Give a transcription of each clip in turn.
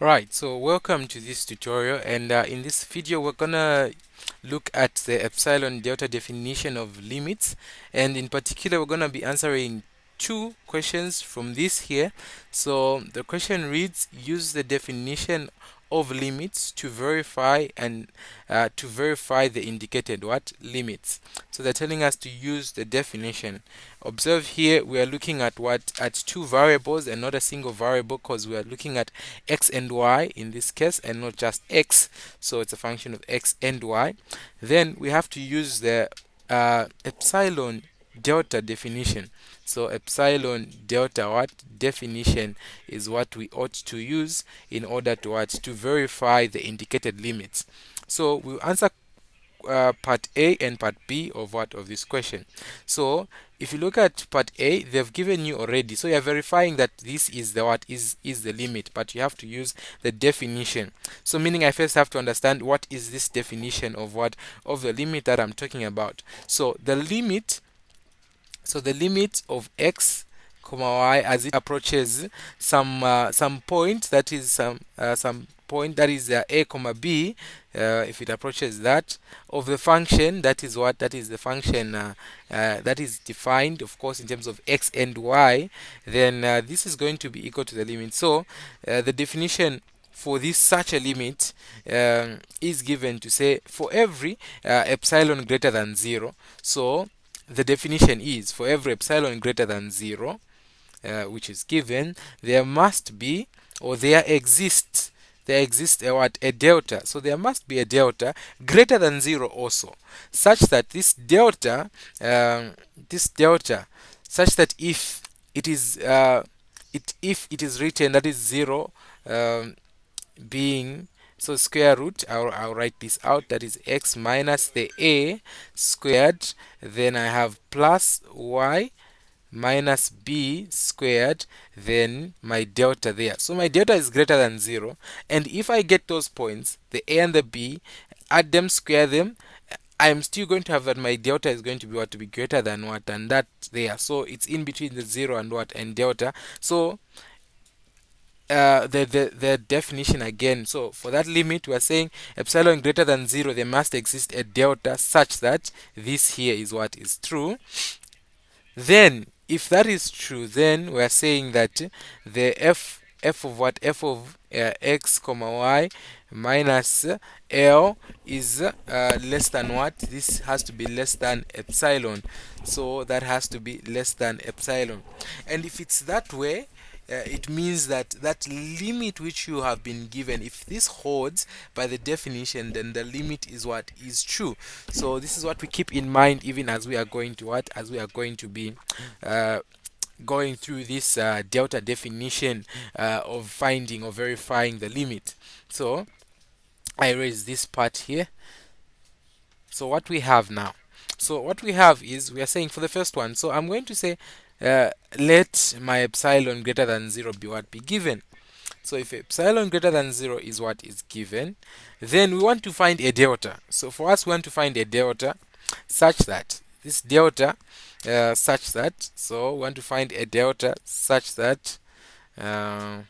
Right, so welcome to this tutorial, and in this video we're gonna look at the epsilon delta definition of limits, and in particular we're gonna be answering two questions from this here. So the question reads, use the definition of limits to verify the indicated what limits. So they're telling us to use the definition. Observe here we are looking at two variables and not a single variable, because we are looking at x and y in this case and not just x, so it's a function of x and y. Then we have to use the epsilon delta definition. So epsilon delta what definition is what we ought to use in order to verify the indicated limits. So we'll answer part A and part B of this question. So if you look at part A, they've given you already, so you're verifying that this is the is the limit, but you have to use the definition. So meaning I first have to understand what is this definition of the limit that I'm talking about. So the limit of x comma y as it approaches some point, that is some point, that is a comma b, if it approaches that, of the function, that is the function that is defined of course in terms of x and y, then this is going to be equal to the limit. So the definition for this such a limit is given to say for every epsilon greater than 0. So the definition is for every epsilon greater than 0, which is given, there must be, or there exists a delta. So there must be a delta greater than 0 also, such that such that if it is if it is written, that is 0 being, so square root, I'll write this out, that is x minus the a squared, then I have plus y minus b squared, then my delta there. So my delta is greater than 0, and if I get those points, the a and the b, add them, square them, I'm still going to have that my delta is going to be to be greater than than that there. So it's in between the 0 and delta. So the definition again, so for that limit we are saying epsilon greater than 0, there must exist a delta such that this here is what is true. Then if that is true, then we are saying that the f of x comma y minus l is less than what? This has to be less than epsilon. So that has to be less than epsilon. And if it's that way, it means that that limit which you have been given, if this holds by the definition, then the limit is what is true. So this is what we keep in mind even as we are going to be going through this delta definition of finding or verifying the limit. So I erase this part here. So what we have now, is we are saying for the first one, so I'm going to say let my epsilon greater than 0 be given. So if epsilon greater than 0 is what is given, then we want to find a delta. So for us, we want to find a delta such that this delta so we want to find a delta such that I'll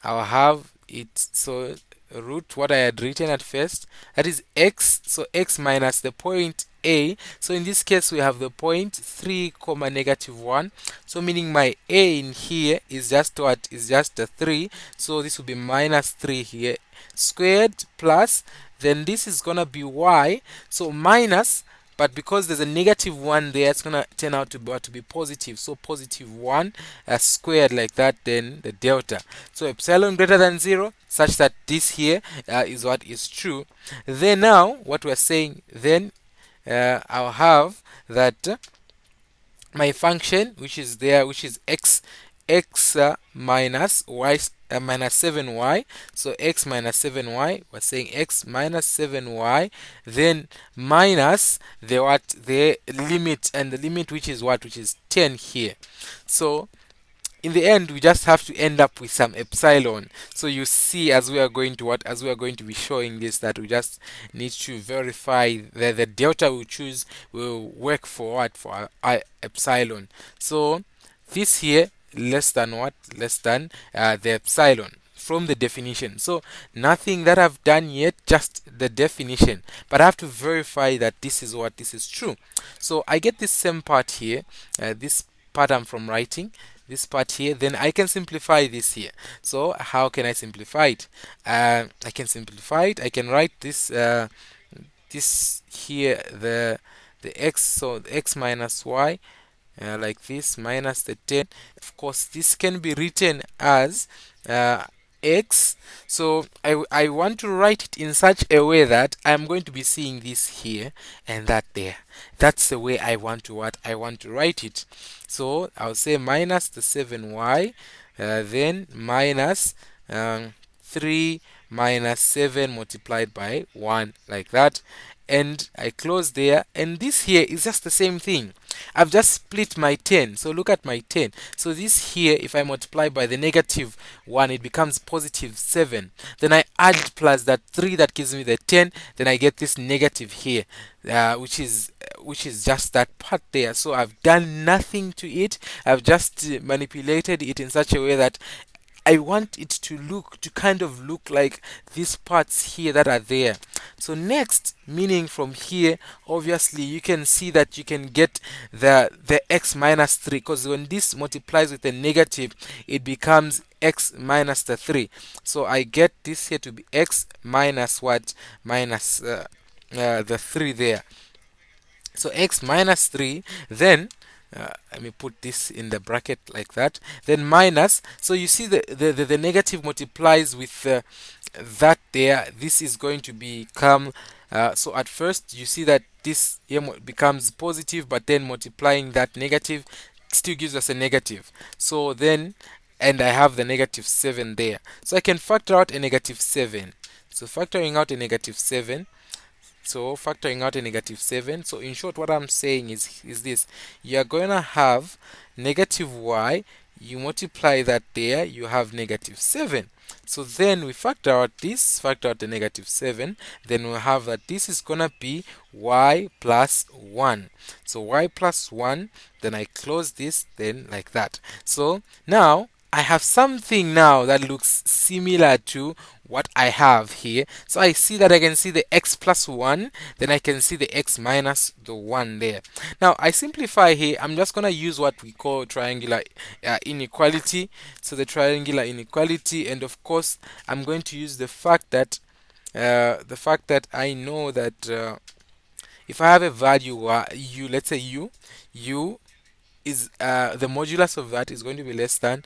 have it, so root what I had written at first, that is x, so x minus the point a. So in this case we have the point 3 comma negative 1, so meaning my a in here is just a 3, so this will be minus 3 here squared, plus, then this is gonna be y, so minus, but because there's a negative 1 there, it's gonna turn out to be positive, so positive 1 squared like that, then the delta. So epsilon greater than 0 such that this here is what is true. Then now what we're saying, then I'll have that my function which is there, which is x minus y minus 7y, so x minus 7y, we're saying x minus 7y, then minus the limit, and the limit which is which is 10 here. So in the end we just have to end up with some epsilon. So you see, as we are going to be showing this, that we just need to verify that the delta we choose will work for our epsilon. So this here less than the epsilon from the definition. So nothing that I've done yet, just the definition. But I have to verify that this is true. So I get this same part here, this part I'm from writing, this part here, then I can simplify this here. So how can I simplify it? I can simplify it. I can write this this here, the x, so the x minus y, like this, minus the 10. Of course, this can be written as uh, x. So I want to write it in such a way that I'm going to be seeing this here and that there. That's the way I want to write it. So I'll say minus the 7y, then minus 3 minus 7 multiplied by 1, like that, and I close there. And this here is just the same thing. I've just split my 10. So look at my 10. So this here, if I multiply by the negative 1, it becomes positive 7. Then I add plus that 3 that gives me the 10. Then I get this negative here, which is just that part there. So I've done nothing to it. I've just manipulated it in such a way that I want it to kind of look like these parts here that are there. So next, meaning from here, obviously you can see that you can get the x minus 3, because when this multiplies with a negative, it becomes x minus the 3. So I get this here to be x minus what? Minus the 3 there. So x minus 3, then let me put this in the bracket like that, then minus, so you see the negative multiplies with that there. This is going to become, so at first you see that this here becomes positive, but then multiplying that negative still gives us a negative. So then, and I have the negative 7 there, so I can factor out a negative 7. So factoring out a negative 7, so factoring out a negative 7. So in short, what I'm saying is this: you are going to have negative y, you multiply that there, you have negative 7. So then we factor out this, factor out the negative 7, then we'll have that this is going to be y plus 1. So y plus 1, then I close this, then like that. So now I have something now that looks similar to what I have here. So I see that I can see the x plus 1, then I can see the x minus the 1 there. Now I simplify here. I'm just going to use what we call triangular inequality. So the triangular inequality, and of course I'm going to use the fact that I know that if I have a value u, let's say u is the modulus of that is going to be less than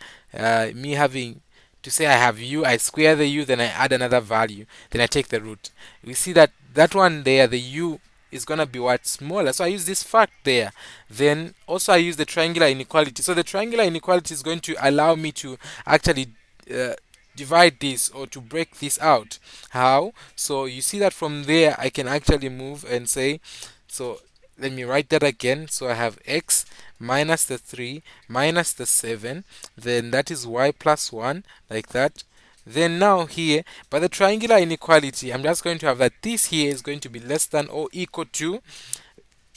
me having to say I have u, I square the u, then I add another value, then I take the root. We see that that one there, the u is going to be what? Smaller. So I use this fact there. Then also I use the triangular inequality. So the triangular inequality is going to allow me to actually uh, divide this, or to break this out. How? So you see that from there I can actually move and say, so let me write that again. So I have x minus the 3 minus the 7, then that is y plus 1, like that. Then now here, by the triangular inequality, I'm just going to have that this here is going to be less than or equal to,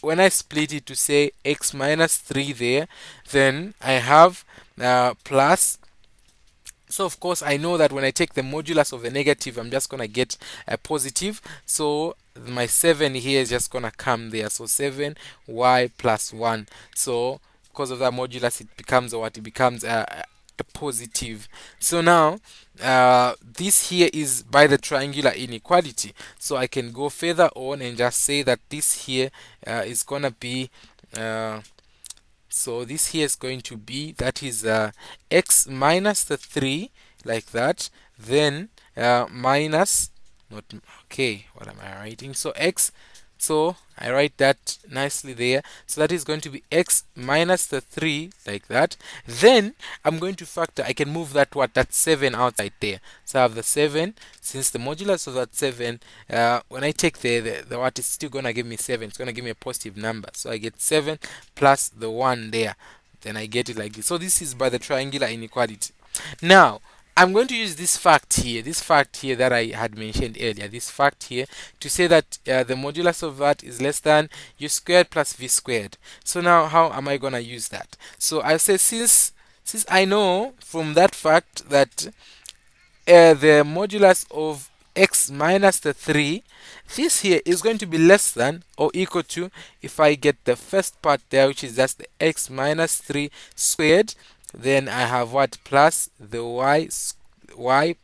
when I split it to say x minus 3 there, then I have plus. So of course I know that when I take the modulus of the negative, I'm just going to get a positive. So my 7 here is just going to come there. So 7y plus 1. So because of that modulus, it becomes what? It becomes a positive. So now this here is by the triangular inequality. So I can go further on and just say that this here is going to be so this here is going to be, that is x minus the 3, like that, then minus, not, okay, what am I writing? So x, so I write that nicely there. So that is going to be x minus the 3, like that. Then I'm going to factor, I can move that what? That 7 outside there. So I have the 7, since the modulus of that 7, when I take the what, is still going to give me 7. It's going to give me a positive number. So I get 7 plus the 1 there. Then I get it like this. So this is by the triangular inequality. Now, I'm going to use this fact here that I had mentioned earlier, this fact here, to say that the modulus of that is less than u squared plus v squared. So now how am I going to use that? So I say, since I know from that fact that the modulus of x minus the 3, this here is going to be less than or equal to, if I get the first part there, which is just the x minus 3 squared, then I have what, plus the y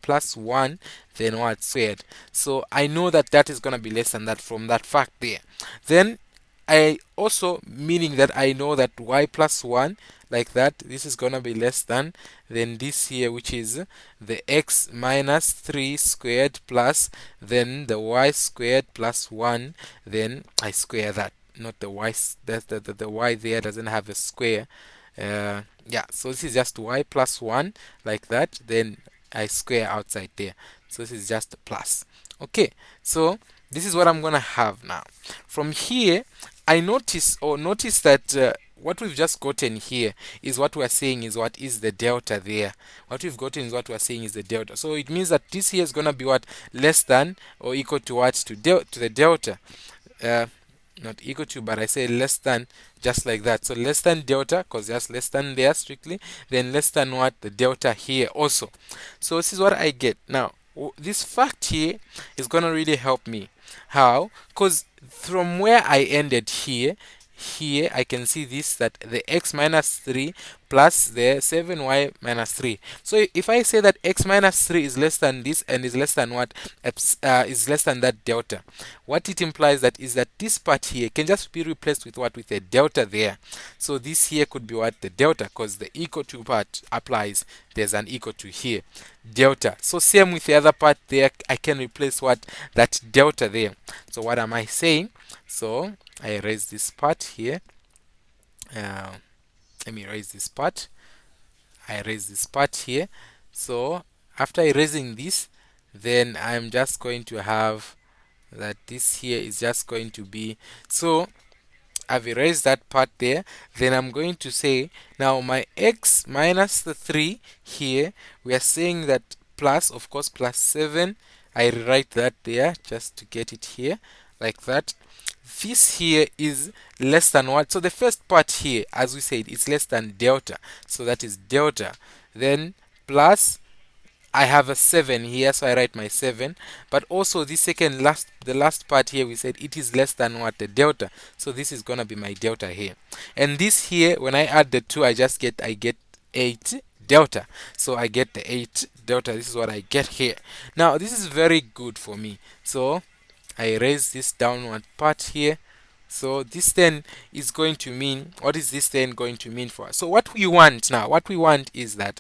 plus 1, then what, squared. So I know that that is going to be less than that from that fact there. Then I also, meaning that I know that y plus 1, like that, this is going to be less than then this here, which is the x minus 3 squared plus then the y squared plus 1, then I square that, not the y, the y there doesn't have a square. Yeah, so this is just y plus 1, like that, then I square outside there, so this is just a plus. Okay, so this is what I'm gonna have now. From here, I notice that what we've just gotten here is what we're saying is what is the delta there. What we've gotten is what we're saying is the delta. So it means that this here is gonna be what, less than or equal to what, to the delta. Uh, Not equal to, but I say less than, just like that. So less than delta, because just less than there strictly, then less than what, the delta here also. So this is what I get. Now this fact here is gonna really help me. How? Because from where I ended here, I can see this, that the x minus 3 plus the 7y minus 3. So if I say that x minus 3 is less than this and is less than what, is less than that delta, what it implies that is that this part here can just be replaced with what, with a delta there. So this here could be what, the delta, because the equal to part applies, there's an equal to here, delta. So same with the other part there, I can replace what, that delta there. So what am I saying? So I erase this part here. Let me erase this part. I erase this part here. So after erasing this, then I'm just going to have that this here is just going to be, so I've erased that part there. Then I'm going to say, now my x minus the 3 here, we are saying that plus, of course, plus 7. I rewrite that there just to get it here, like that. This here is less than what? So the first part here, as we said, is less than delta. So that is delta. Then plus, I have a 7 here, so I write my 7. But also this the last part here, we said it is less than what, the delta. So this is gonna be my delta here. And this here, when I add the 2, I get 8 delta. So I get the 8 delta. This is what I get here. Now this is very good for me. So I erase this downward part here. So this then is going to mean, what is this then going to mean for us? So what we want now, what we want is that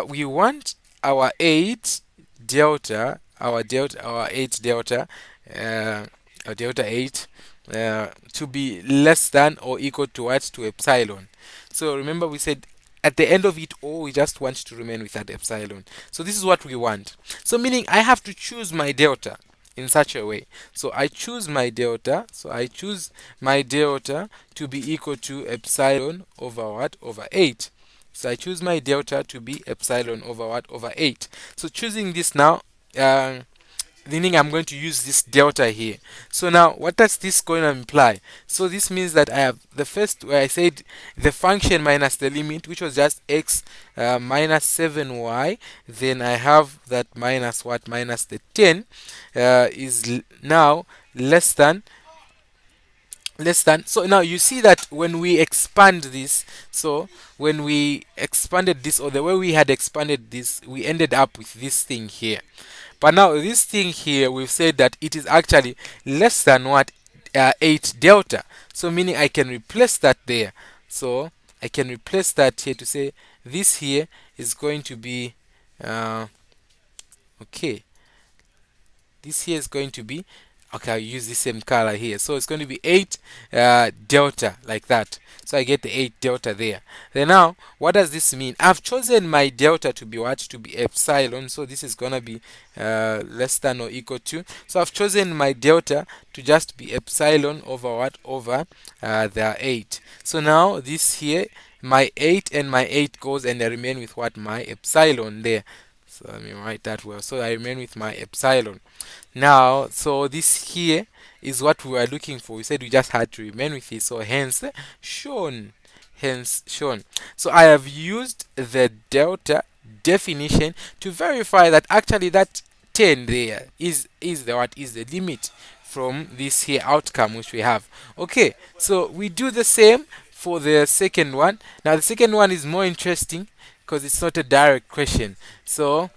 we want our 8 delta, our 8 delta, our delta 8 to be less than or equal to what, to epsilon. So remember we said at the end of it all, we just want to remain with that epsilon. So this is what we want. So meaning I have to choose my delta in such a way. So I choose my delta. So I choose my delta to be equal to epsilon over what? Over 8. So I choose my delta to be epsilon over what? Over 8. So choosing this now, meaning I'm going to use this delta here. So now what does this going to imply? So this means that I have the first, where I said the function minus the limit, which was just x minus 7y, then I have that minus what, minus the 10 is now less than, so now you see that when we expand this, so when we expanded this, or the way we had expanded this, we ended up with this thing here. But now this thing here, we've said that it is actually less than what, 8 delta. So meaning I can replace that there. So I can replace that here to say this here is going to be okay. This here is going to be, okay, I'll use the same color here. So it's going to be 8 delta, like that. So I get the 8 delta there. Then now, what does this mean? I've chosen my delta to be what? To be epsilon. So this is going to be less than or equal to. So I've chosen my delta to just be epsilon over what? Over the 8. So now this here, my 8 and my 8 goes, and I remain with what? My epsilon there. So let me write that well. So I remain with my epsilon. Now, so this here is what we were looking for. We said we just had to remain with it. So hence shown. So I have used the delta definition to verify that actually that 10 there is the what is the limit from this here outcome which we have. Okay, so we do the same for the second one. Now the second one is more interesting because it's not a direct question. So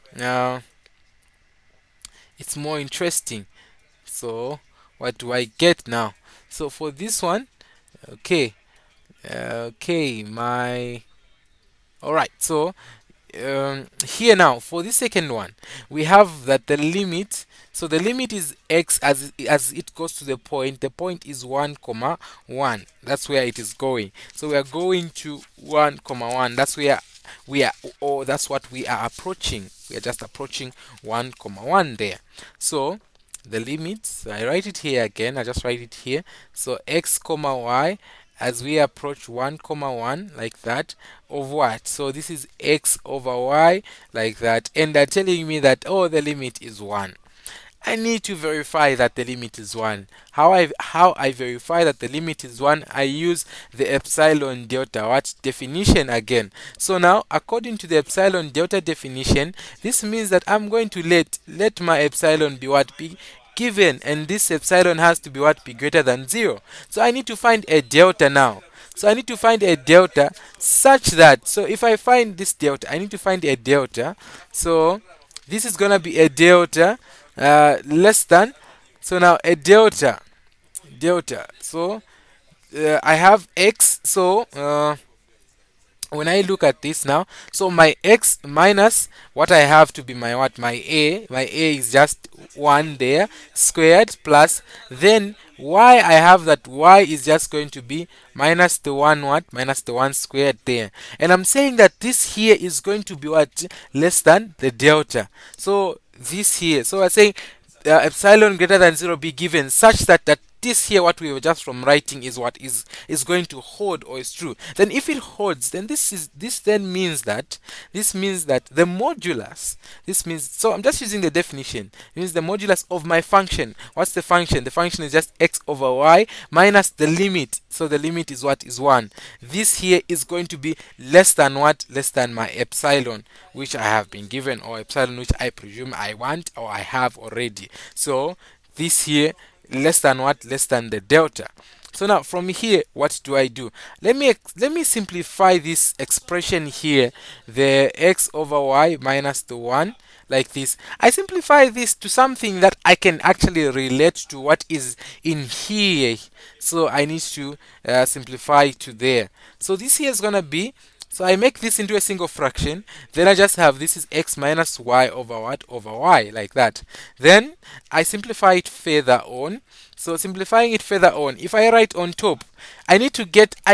it's more interesting. So what do I get now? So for this one, okay, okay, my all right. So here now for the second one we have that the limit, so the limit is x as it goes to the point. The point is 1 comma 1, that's where it is going. So we are going to 1 comma 1, that's where we are, or that's what we are approaching. We are just approaching 1 comma 1 there. So the limits, I write it here again, I just write it here. So x comma y as we approach 1 comma 1 like that of what? So this is x over y like that, and they're telling me that oh the limit is 1. I need to verify that the limit is 1. How I verify that the limit is 1? I use the epsilon delta what definition again. So now according to the epsilon delta definition, this means that I'm going to let my epsilon be what? Be given, and this epsilon has to be what? Be greater than 0. So I need to find a delta now. So I need to find a delta such that, so if I find this delta, I need to find a delta. So this is gonna be a delta less than, so now a delta. So I have x. So when I look at this now, so my x minus what I have to be my what? My a is just 1 there squared plus, then y, I have that y is just going to be minus the 1 what? Minus the 1 squared there. And I'm saying that this here is going to be what? Less than the delta. So this here, so I'm saying epsilon greater than 0 be given such that this here what we were just from writing is what is going to hold or is true. Then if it holds, then this then means that the modulus, this means, so I'm just using the definition, it means the modulus of my function. What's the function? The function is just x over y minus the limit. So the limit is what? Is 1. This here is going to be less than what? Less than my epsilon which I have been given, or epsilon which I presume I want or I have already. So this here less than what? Less than the delta. So now from here what do I do? Let me simplify this expression here, the x over y minus the 1 like this. I simplify this to something that I can actually relate to what is in here. So I need to simplify to there. So this here is gonna be, so I make this into a single fraction, then I just have this is x minus y over what? Over y, like that. Then I simplify it further on. So simplifying it further on, if I write on top, I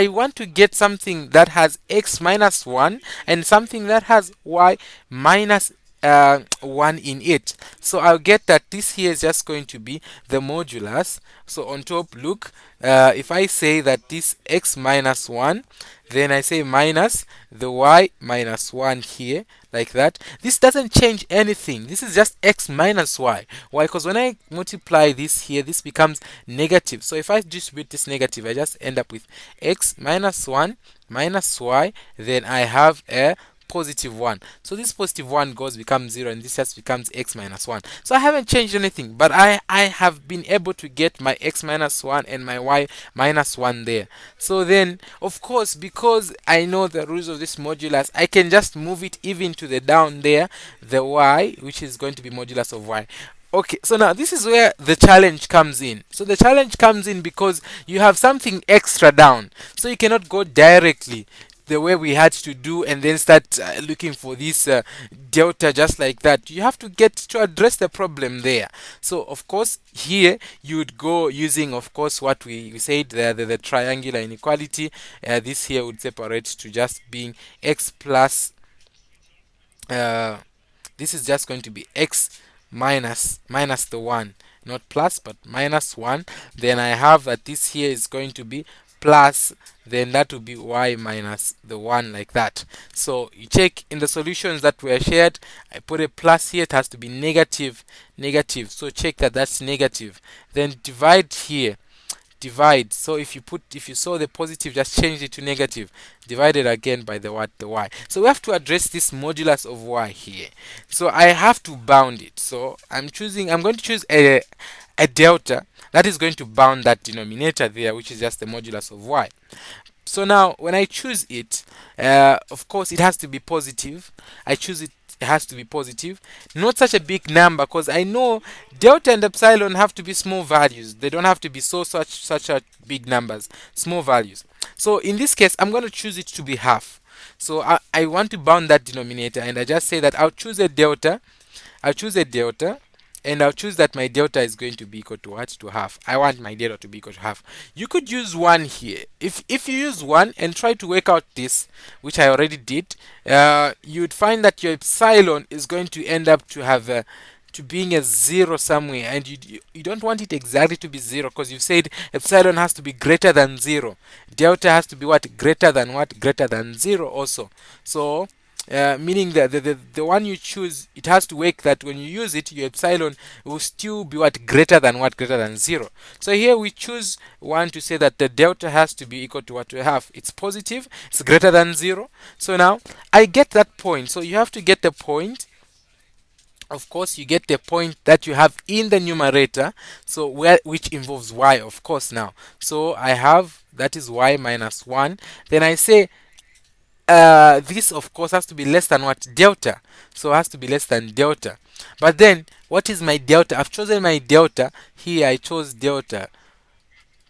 want to get something that has x minus 1 and something that has y minus 1 in it. So I'll get that this here is just going to be the modulus. So on top, look, if I say that this x minus 1, then I say minus the y minus 1 here, like that. This doesn't change anything. This is just x minus y. Why? Because when I multiply this here, this becomes negative. So if I distribute this negative, I just end up with x minus 1 minus y, then I have a positive 1. So this positive 1 becomes 0, and this just becomes x minus 1. So I haven't changed anything, but I have been able to get my x minus 1 and my y minus 1 there. So then, of course, because I know the rules of this modulus, I can just move it even to the down there, the y, which is going to be modulus of y. Okay, so now this is where the challenge comes in. So the challenge comes in because you have something extra down. So you cannot go directly the way we had to do and then start looking for this delta just like that. You have to get to address the problem there. So of course here you would go using, of course, what we said, the triangular inequality. This here would separate to just being x plus this is just going to be x minus the 1, not plus but minus 1. Then I have that this here is going to be plus, then that will be y minus the 1, like that. So you check in the solutions that were shared, I put a plus here, it has to be negative, so check that that's negative. Then divide here, divide. So if you saw the positive, just change it to negative, divided again by the what, the y. So we have to address this modulus of y here. So I have to bound it. So I'm going to choose a delta that is going to bound that denominator there, which is just the modulus of y. So now when I choose it, of course it has to be positive. I choose it, it has to be positive, not such a big number, because I know delta and epsilon have to be small values. They don't have to be such a big numbers, small values. So in this case I'm going to choose it to be half. So I want to bound that denominator, and I just say that I'll choose a delta, and I'll choose that my delta is going to be equal to what? To half. I want my delta to be equal to half. You could use 1 here. If you use 1 and try to work out this, which I already did, you'd find that your epsilon is going to end up to have to being a 0 somewhere, and you don't want it exactly to be 0, because you said epsilon has to be greater than 0. Delta has to be what? Greater than what? Greater than 0 also. So meaning that the one you choose, it has to work that when you use it, your epsilon will still be what? Greater than what? Greater than 0. So here we choose one to say that the delta has to be equal to what we have. It's positive, it's greater than 0. So now I get that point. So you have to get the point. Of course, you get the point that you have in the numerator, so which involves y, of course. Now, so I have, that is y minus 1. Then I say this of course has to be less than what? Delta. So it has to be less than delta. But then what is my delta? I've chosen my delta here. I chose delta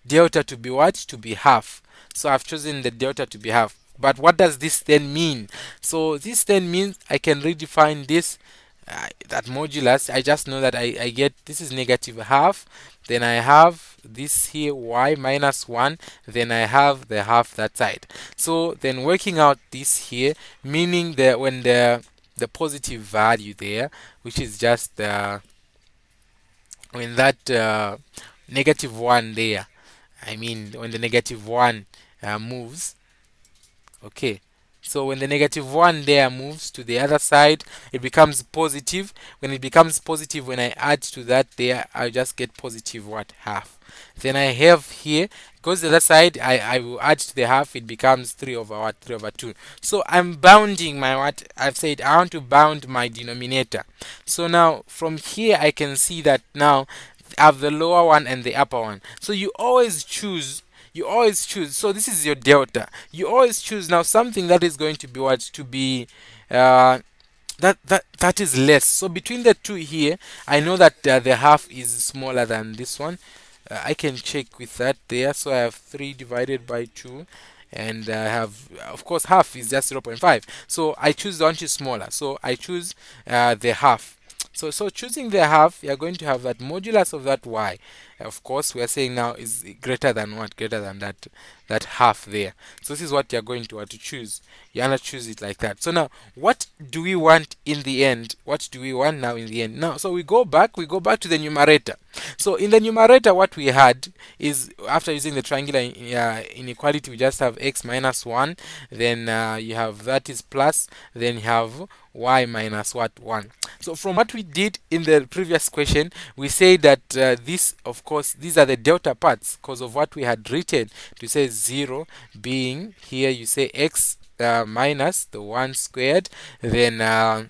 to be what? To be half. So I've chosen the delta to be half. But what does this then mean? So this then means I can redefine this, that modulus. I just know that I get, this is negative half, then I have this here y minus 1, then I have the half that side. So then working out this here, meaning that when the positive value there, which is just when that negative 1 there, I mean when the negative 1 moves, okay, so when the negative 1 there moves to the other side, it becomes positive. When it becomes positive, when I add to that there, I just get positive what? Half. Then I have here, goes the other side, I will add to the half, it becomes 3 over what? 3 over 2. So I'm bounding my what? I've said I want to bound my denominator. So now from here I can see that now I have the lower one and the upper one. So you always choose, so this is your delta. You always choose now something that is going to be what? To be that is less. So between the two here, I know that the half is smaller than this one. I can check with that there. So I have 3 divided by 2, and I have, of course, half is just 0.5. So I choose the one which is smaller. So I choose the half. So choosing the half, you're going to have that modulus of that y. Of course, we are saying now is greater than what? Greater than that half there. So this is what you're going to have to choose. You're gonna choose it like that. So now, what do we want in the end? What do we want now in the end? Now, so we go back to the numerator. So in the numerator, what we had is, after using the triangular inequality, we just have x minus 1. Then you have that is plus. Then you have y minus what? 1. So from what we did in the previous question, we say that this, of course, these are the delta parts because of what we had written to say 0 being here. You say x minus the 1 squared, then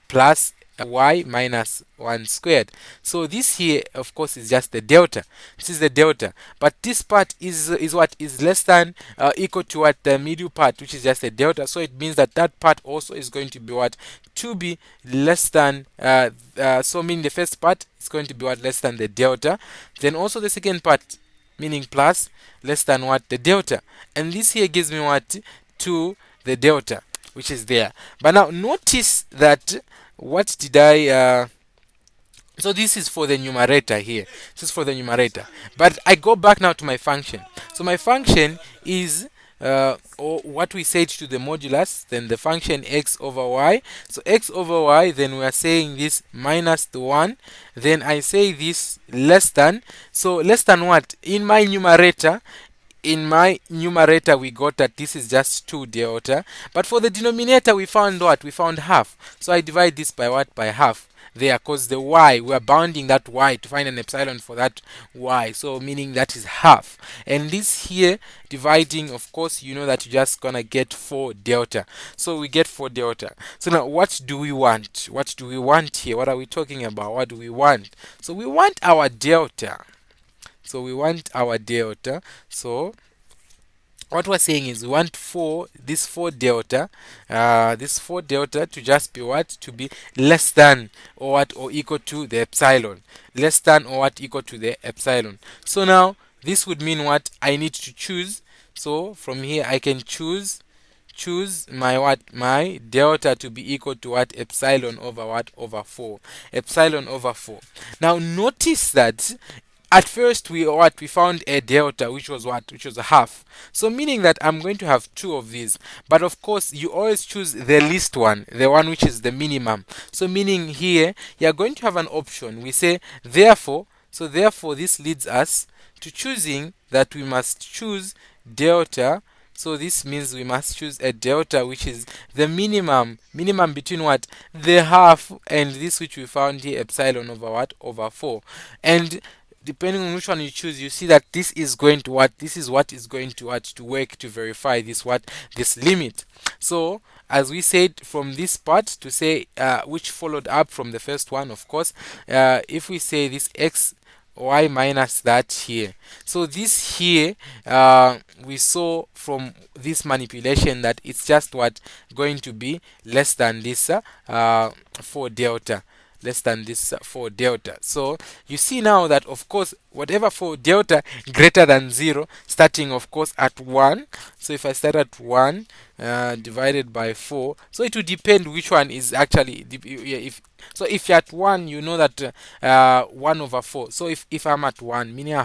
plus y minus 1 squared. So this here, of course, is just the delta. This is the delta, but this part is what? Is less than equal to what? The middle part, which is just the delta. So it means that that part also is going to be what? To be less than so meaning the first part is going to be what? Less than the delta. Then also the second part, meaning plus, less than what? The delta. And this here gives me what? To the delta, which is there. But now notice that, what did I so this is for the numerator here. This is for the numerator. But I go back now to my function. So my function is or what we said to the modulus, then the function x over y. So x over y, then we are saying this minus the 1. Then I say this less than. So less than what? In my numerator, we got that this is just 2 delta. But for the denominator, we found what? We found half. So I divide this by what? By half. there, because the y, we are bounding that y to find an epsilon for that y, so meaning that is half. And this here dividing, of course, you know that you're just gonna get 4 delta. So we get 4 delta. So now what do we want? What do we want here? What are we talking about? What do we want? So we want our delta. So we want our delta. So what we're saying is we want this 4 delta, this 4 delta to just be what? To be less than or what, or equal to the epsilon. Less than or what, equal to the epsilon. So now this would mean what? I need to choose. So from here I can choose my what, my delta to be equal to what, epsilon over what, over 4. Epsilon over 4. Now notice that at first we found a delta which was what, which was a half. So meaning that I'm going to have 2 of these, but of course you always choose the least one, the one which is the minimum. So meaning here you are going to have an option. We say therefore, so therefore this leads us to choosing that we must choose delta. So this means we must choose a delta which is the minimum between what, the half and this which we found here, epsilon over what, over 4. And depending on which one you choose, you see that this is going to what, this is what is going to what, to work to verify this what, this limit. So as we said from this part to say which followed up from the first one, of course, if we say this x y minus that here, so this here, we saw from this manipulation that it's just what, going to be less than this 4 delta, less than this 4 delta. So you see now that of course whatever 4 delta greater than 0, starting of course at 1. So if I start at 1 divided by 4, so it will depend which one is actually if, so if you're at 1, you know that 1 over 4. So if I'm at 1, meaning I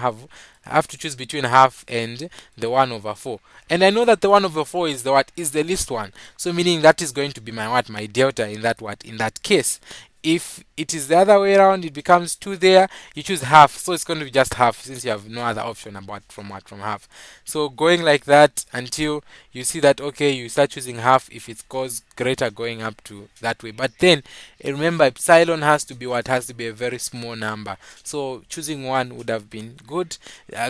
have to choose between half and the 1 over 4. And I know that the 1 over 4 is the what, is the least one. So meaning that is going to be my what, my delta in that what, in that case. If it is the other way around, it becomes 2 there, you choose half, so it's going to be just half since you have no other option about from what, from half. So going like that until you see that okay, you start choosing half if it goes greater, going up to that way. But then remember, epsilon has to be what, has to be a very small number. So choosing 1 would have been good.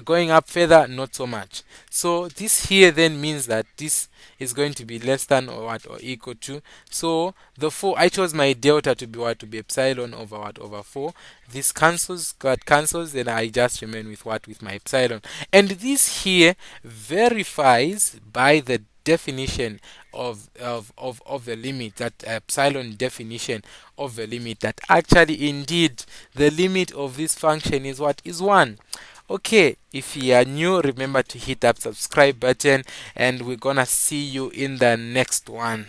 Going up further, not so much. So this here then means that this is going to be less than or what, or equal to. So the 4, I chose my delta to be what, to be epsilon over what, over 4. This cancels, got cancels, then I just remain with what, with my epsilon. And this here verifies by the definition of the limit, that epsilon definition of the limit, that actually indeed the limit of this function is what, is 1. Okay, if you are new, remember to hit that subscribe button, and we're gonna see you in the next one.